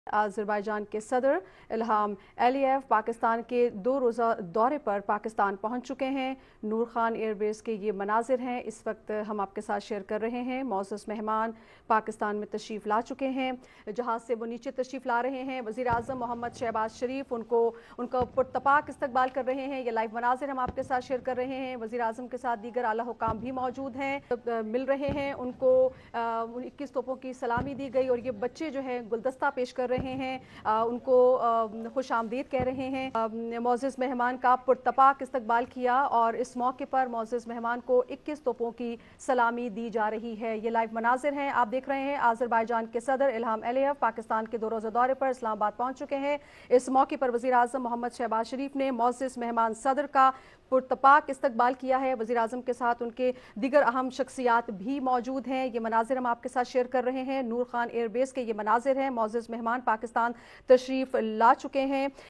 Azerbaijan के सदर इल्हाम एलियव पाकिस्तान के 2 रोज़ा दौरे पर पाकिस्तान पहुंच चुके हैं। नूर खान एयरबेस के ये मनाजिर हैं, इस वक्त हम आपके साथ शेयर कर रहे हैं। मौजूद मेहमान पाकिस्तान में तशरीफ़ ला चुके हैं, जहाज़ से वो नीचे तशरीफ़ ला रहे हैं। वज़ीर आज़म मोहम्मद शहबाज शरीफ उनका पुरतपाक इस्तकबाल कर रहे हैं। ये लाइव मनाजिर हम आपके साथ शेयर कर रहे हैं। वज़ीर आज़म के साथ दीगर आला हुकाम भी मौजूद हैं, मिल रहे हैं। उनको 21 तोपों की सलामी दी गई और ये बच्चे जो है गुलदस्ता पेश कर रहे हैं, उनको खुश आमदीद कह रहे हैं। मौजूद मेहमान का पुरतपाक इस्तकबाल किया और इस मौके पर मौजूद मेहमान को 21 तोपों की सलामी दी जा रही है। ये लाइव मनाजिर हैं, आप देख रहे हैं। आज़रबाईजान के सदर इल्हाम एलियव पाकिस्तान के 2 रोज़ा दौरे पर इस्लामाबाद पहुंच चुके हैं। इस मौके पर वज़ीर आज़म मोहम्मद शहबाज शरीफ ने मौजूद मेहमान सदर का पुरतपाक इस्तकबाल किया है। वज़ीर आज़म के साथ उनके दीगर अहम शख्सियात भी मौजूद हैं। ये मनाजिर हम आपके साथ शेयर कर रहे हैं। नूर खान एयरबेस के ये मनाजिर हैं। मौजूद मेहमान पाकिस्तान तशरीफ़ ला चुके हैं।